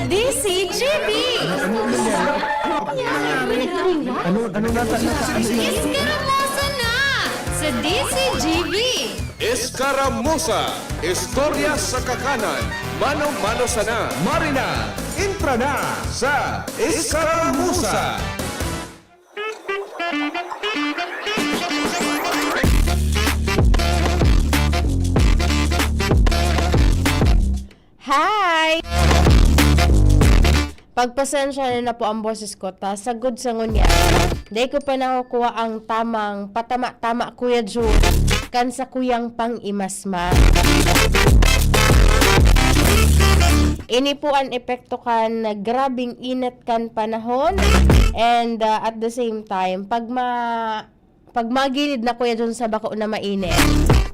DCGB! Ano nasa? Iskaramusa na sa DCGB! Escaramuza, istorya sa kakanan, mano-mano sana, Marina, intra na sa Escaramuza. Hi! Pagpasensya na po ang boses ko, ta sagod sa ngunya. Di ko pa nakukuha ang tamang patama-tama Kuya June kan sa kuyang pang-imasma. Ini po ang epekto kan na grabing init kan panahon and at the same time pag magilid na Kuya June sa bako na mainit,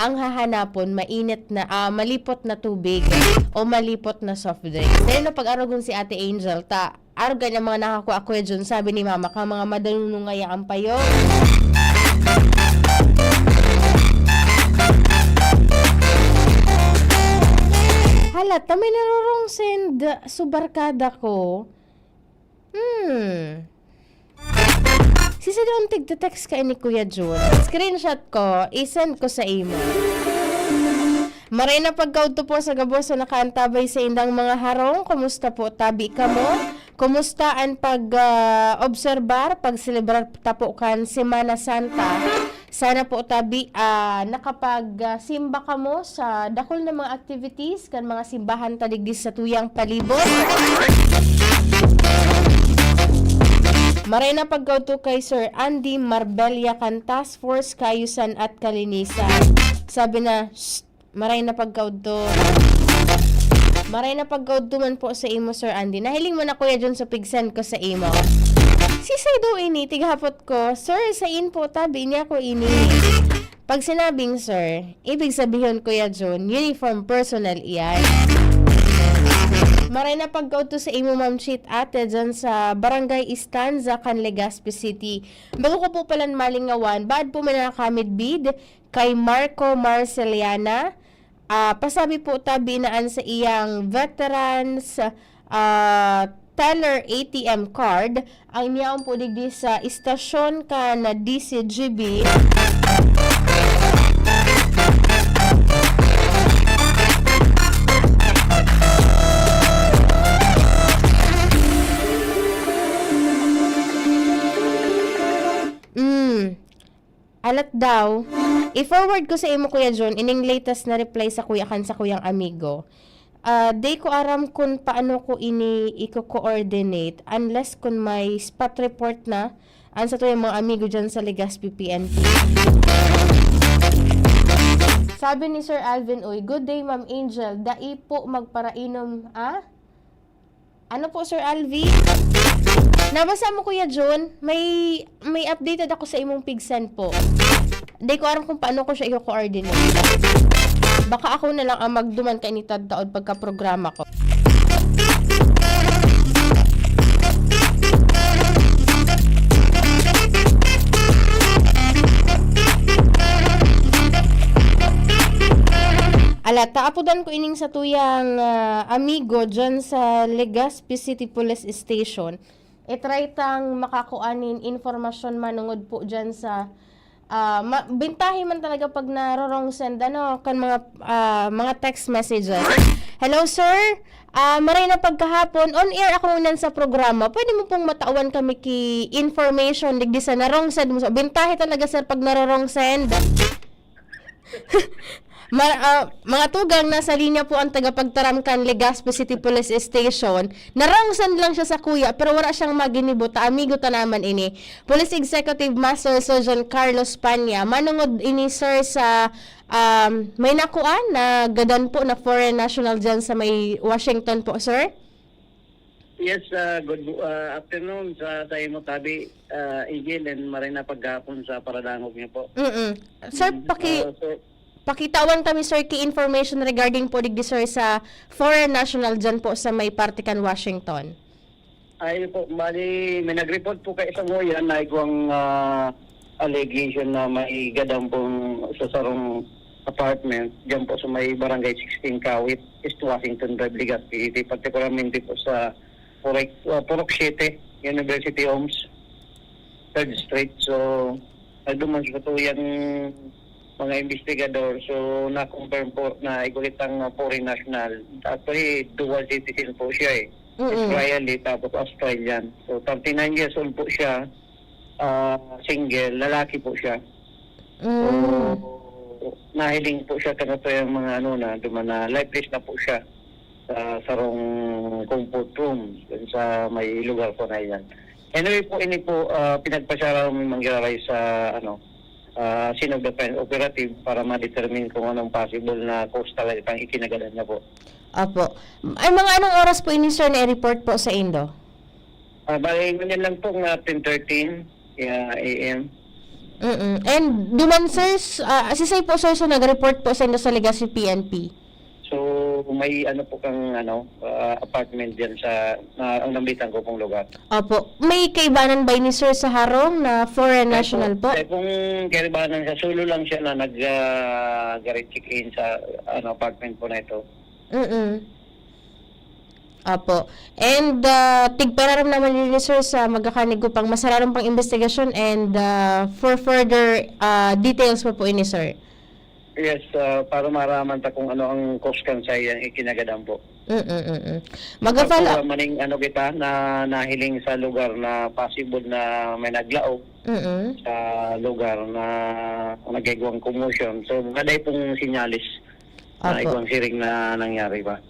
ang hahanapon mainit na malipot na tubig o malipot na soft drink. Dahil na pag-arogon si Ate Angel, arogan ang mga nakakuha Kuya June, sabi ni Mama, ka mga madalunungaya ang payo. Halata, may narorong send subarkada ko. Sisa doon tig-text ka ni Kuya June. Screenshot ko, isend ko sa imo. Maray na pagkauto po sa gabos na nakaantabay sa indang mga harong. Kumusta po tabi ka mo? Kumusta ang pag-obserbar, pag-celebrar tapo kan Semana Santa? Sana po tabi nakapag-simba ka mo sa dakol na mga activities kan mga simbahan taligdi sa tuyang palibot. Maray na pagkauto kay Sir Andy Marbella kan Task Force Kayusan at Kalinisan. Sabi na, maray na pagkauto. Maray na pagkauto man po sa imo, Sir Andy. Nahiling mo na Kuya John sa pigsan ko sa imo. Sisay do ini, tighapot ko. Sir, sa po tabi niya ko ini. Pag sinabing sir, ibig sabihin Kuya John, uniform personal iyan. Maray na pagkauto sa imo Ma'am Cheat Ate dyan sa Barangay Istanza, Legazpi City. Bago ko po palang malingawan, bad po manakamid bid kay Marco Marceliana. Pasabi po tabi naan sa iyang veterans teller ATM card. Ang niyaon po digdi sa istasyon ka na DCGB. Alat daw, i-forward ko sa imo Kuya John ining latest na reply sa kuya kan sa kuyang amigo. Di ko aram kung paano ko ini i-coordinate unless kung may spot report na an sa tuyang mga amigo dyan sa Legazpi PNP. Sabi ni Sir Alvin, oy, good day Ma'am Angel, dai po magparainom, Ano po Sir Alvin? Nabasa mo Kuya John, may updated ako sa imong pigsan po. Di ko aram kung paano ko siya i-coordinate. Baka ako na lang ang magduman ka ni Tadtaod pagka-programa ko. Alata, apudan ko ining sa tuyang amigo dyan sa Legazpi City Police Station. I-try tang makakuanin informasyon manungod po dyan sa bintahin man talaga pag narorong send kan mga text messages. Hello sir, maray na pagkahapon on air ako unan sa programa. Pwede mo pong matawan kami ki information digdi sa narong send mo. Bintahin talaga sir pag narorong send. Mga tugang nasa linya po ang tagapagtaramkan Legazpi City Police Station. Narangsan lang siya sa kuya pero wala siyang maginibot. Amigo ta naman ini. Police Executive Master Sergeant Carlos Panya. Manungod ini sir sa may nakuan na gadan po na foreign national dyan sa may Washington po sir. Yes, good afternoon sa tayo mo tabi, Igil, and maray na paghapon sa paradangog niyo po. Sir, pakitawan kami sir key information regarding po digdi sir sa foreign national dyan po sa may Partikan, Washington. Ay po, bali, may nag-report po kayo sa Ngoyan na ikuang allegation na may gadang pong sa sarong apartment diyan po sa may Barangay 16 Kawit, East Washington Drive, Legazpi, particularmente po sa Purok 7, University Homes, 3rd Street. So, duman sa po yung mga investigador. So, na-confirm po na igulitang foreign national. Actually, dual citizen po siya Israeli tapos Australian. So, 39 years old po siya. Single, lalaki po siya. So, nahiling po siya kanato yung mga duman na lifeless na po siya sa sarong comfort room dun sa may lugar po na yan. Anyway po, ini po pinagpasyara mangyaray sa scene of defense operative para ma-determine kung anong possible na cause talaga ang ikinagalan niya po. Opo. Ay, mga anong oras po ini, sir, na-report po sa Indo? Bali, ganyan lang po ng 10:13 a.m. And duman, sir, asisay po, sir, so nag-report po sa Indo sa Legazpi PNP? So, may po kang apartment dyan sa ang nambitan ko pong lugar. Opo. May kaibanan ba ni sir sa harong na foreign national po? Kung kaibanan sa sulo lang siya na nag-garage check-in sa apartment po na ito. Apo. And tigpararam naman ni sir sa magkakanig ko pang masararong pang investigasyon and for further details po ini sir. Yes, para maraman ta kung ano ang cause kansay ang ikinagadan po. Mag-follow. Maning kita na nahiling sa lugar na possible na may naglaog sa lugar na nagigwang commotion. So, kaday pong sinyalis na igwang siring na nangyari ba.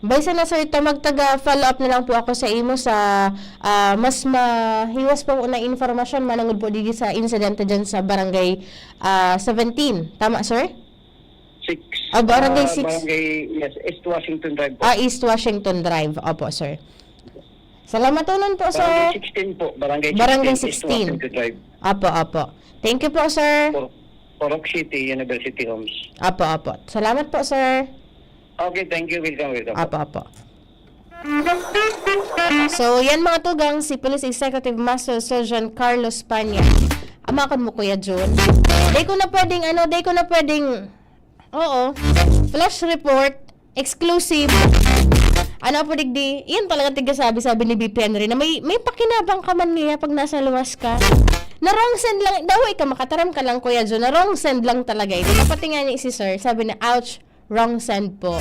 Baysa na sir, ito magtaga-follow up na lang po ako sa imo sa mas mahiwas po na informasyon manangod po dito sa insidente dyan sa Barangay 17. Tama, sir? 6. Barangay 6. Barangay, yes, East Washington Drive po. East Washington Drive. Opo, sir. Salamat unon po, sir. Barangay 16 po. Barangay 16. East 16. Washington Drive. Opo. Thank you po, sir. Purok City, University Homes. Opo. Salamat po, sir. Okay, thank you. Welcome. Apo. So, yan mga tugang, si Police Executive Master Sergeant Carlos Panya. Amakan mo, Kuya Jun. Day ko na pwedeng, flash report, exclusive. Ano po digdi, yan talaga sabi ni BP Henry na may pakinabang ka man niya pag nasa luwas ka. Na wrong send lang, daw ka makataram ka lang, Kuya Jun, na wrong send lang talaga. Ito pati nga niya si sir, sabi na, ouch, wrong send po.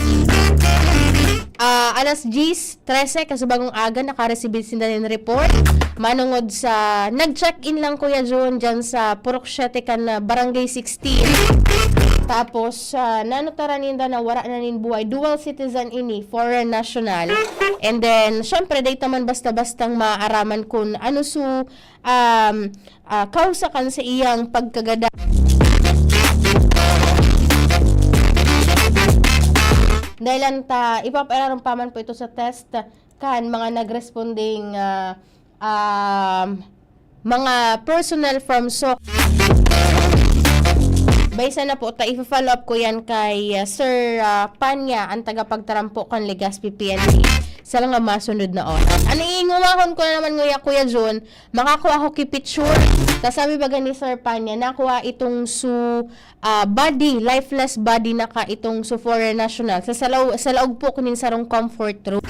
Alas 10:13 kasubagong aga naka-receive sila ng report manungod sa nag-check-in lang Kuya John dyan sa Purok 7 kan Barangay 16. Tapos nanutara ninda na wala na nin buhay, dual citizen ini, foreign national. And then syempre dayta man basta-bastang maaraman kung ano kausa kan sa iyang pagkagada. Dahil ipapalarong paman po ito sa test kan mga nagresponding mga personnel from SOC. Baysa na po, ipa-follow up ko yan kay Sir Panya, ang tagapagtarampo kan Legazpi PNP sa nga masunod na oras. Ano ingumahon ko na naman Kuya John, makakuha ko kipicture. Tapos sabi ba ni Sir Panya, nakuha itong body, lifeless body na ka itong foreign national. Sa laog po kunin sarong comfort room.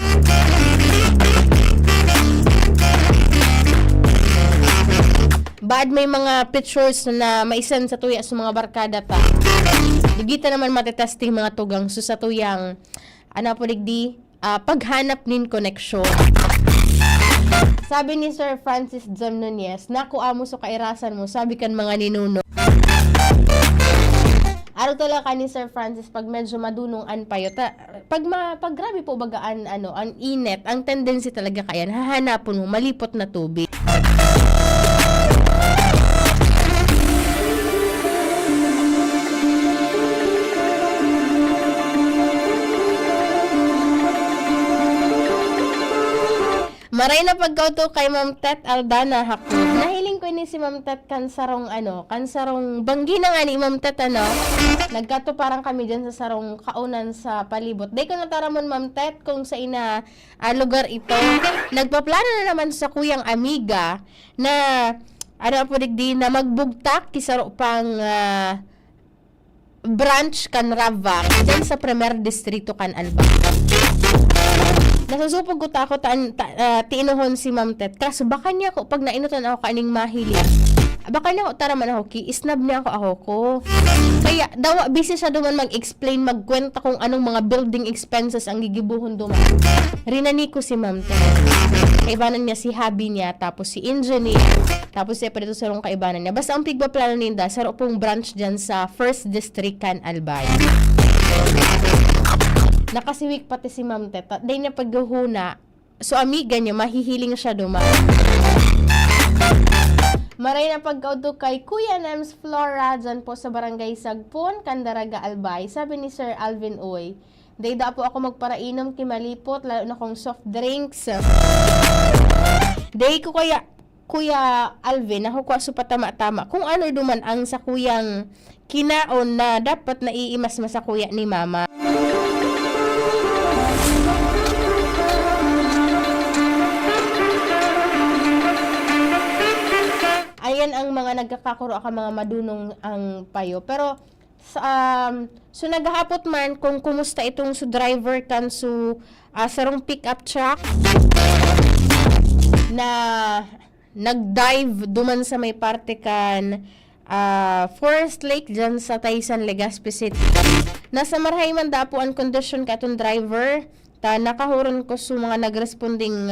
Bad may mga pictures na maisend sa tuya sa mga barkada ta. Digita naman matetesting mga tugang sa tuyang paghanap nin connection. Sabi ni Sir Francis Jam Nunez, nakuha mo so kairasan mo, sabi kan mga ninuno. Araw talaga ni Sir Francis pag medyo madunungan pa yun. Pag grabe po bagaan ang init, ang tendency talaga kayan, hahanapon mo malipot na tubig. Maray na pagkauto kay Ma'am Tet Aldana Hakko. Nahiling ko ni si Ma'am Tet kansarong banggi na nga ni Ma'am Tet Nagkato parang kami dyan sa sarong kaunan sa palibot. Day ko nataramon Ma'am Tet kung sa lugar ito. Nagpaplano na naman sa kuyang amiga na na magbugtak kisaro pang branch kan Ravak dyan sa Primer Distrito kan Albay. Nasusupog ko ta ako tiinuhon si Ma'am Tet. Kaso baka niya ako, pag nainutan ako kaning mahili, baka niya ako taraman ako, isnab niya ako ko. Kaya, daw, busy siya duman mag-explain, magkwenta kung anong mga building expenses ang gigibuhon duman. Rinani ko si Ma'am Tet. Kaibanan niya si hubby niya, tapos si engineer, tapos siya pa dito sa rong kaibanan niya. Basta ang pigbaplano ninda, sa pong branch dyan sa 1st District kan Albay. Nakasiwik pati si Ma'am Tet. Dahil niya pagguhuna, so amiga niya, mahihiling siya duman. Maray na pagkauto kay Kuya Nems Flora dyan po sa Barangay Sagpon, Candaraga, Albay. Sabi ni Sir Alvin Uy, day da po ako magparainom kimalipot, lalo na kong soft drinks. Day ko kaya, Kuya Alvin, ako ko sa patama-tama, kung ano duman ang sa kuyang kinaon na dapat naiimas sa kuya ni Mama. Ayan ang mga nagkakakuro ka mga madunong ang payo. Pero so naghahapot man kung kumusta itong su driver kan su sarong pick-up truck na nag-dive duman sa may parte kan Forest Lake dyan sa Taysan, Legazpi City. Nasa marhay man dapo ang kondisyon ka itong driver. Nakahuron ko su mga nagresponding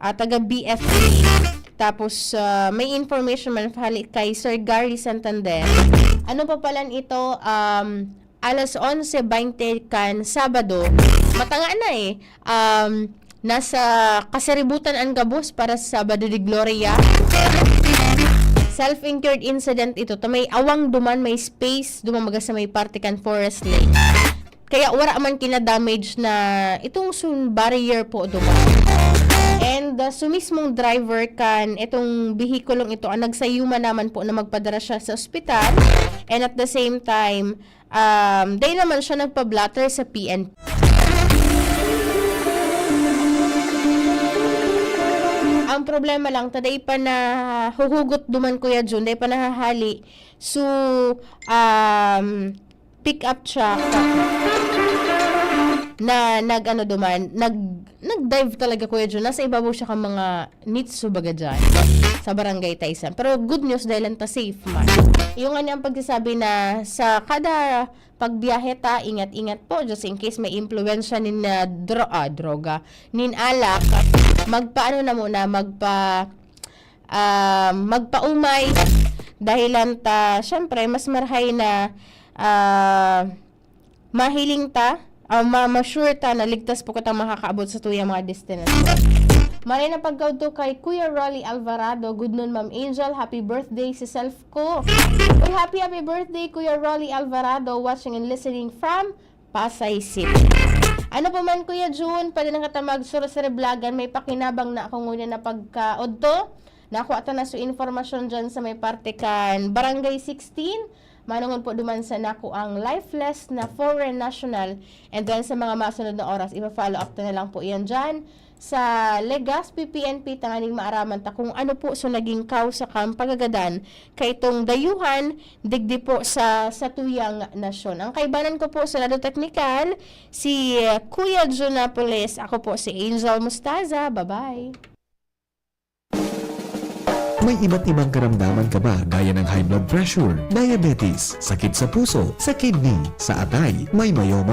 taga BFA. Tapos, may information man kay Sir Gary Santander. Ano pa palan ito? Alas 11:20 kan Sabado. Matanga na eh. Nasa kasaributan ang gabos para sa Sabado de Gloria. Self-incurred incident ito. May awang duman, may space dumabaga sa may parte kan Forest Lake. Kaya wala man kina-damage na itong barrier po duman. And mismong driver kan itong bihikulong ito ang nagsayuma naman po na magpadala siya sa ospital, and at the same time day naman siya nagpa-blatter sa PNP. Ang problema lang taday pa na huhugot duman Kuya Jun, day pa nahahali so pick up truck na nag-dive talaga Kuya Jun. Nasa ibabaw siya ka mga nitsu baga dyan sa Barangay Taysan. Pero good news dahil lang ta safe man. Yung ang pagsasabi na sa kada pagbiyahe ta, ingat-ingat po just in case may impluwensya nin droga, nin alak, magpaano na muna, magpaumay dahilan ta, syempre mas marhay na mahiling ta, ma-sure ta na ligtas po katang makakaabot sa tuyang mga destination. Maray na pagkauto kay Kuya Rolly Alvarado. Good noon, Ma'am Angel. Happy birthday si self ko. Uy, happy birthday, Kuya Rolly Alvarado. Watching and listening from Pasay City. Ano pa man, Kuya June, pwede nang katamag suro sa reblagan. May pakinabang na akong una na pagkaodto. Nakuha ta na su informasyon dyan sa may parte kan Barangay 16. Manungon po duman sa naku ang lifeless na foreign national, and then sa mga masunod na oras ipa-follow up na lang po yan dyan sa Legazpi PNP tanganing maaraman ta kung ano po so naging kausa kang pagagadan kay itong dayuhan digdi po sa tuyang nasyon. Ang kaibanan ko po sa lado technical si Kuya Jun Napoles, ako po si Angel Mustaza. Bye-bye. May iba't ibang karamdaman ka ba gaya ng high blood pressure, diabetes, sakit sa puso, sa kidney, sa atay, may mayoma,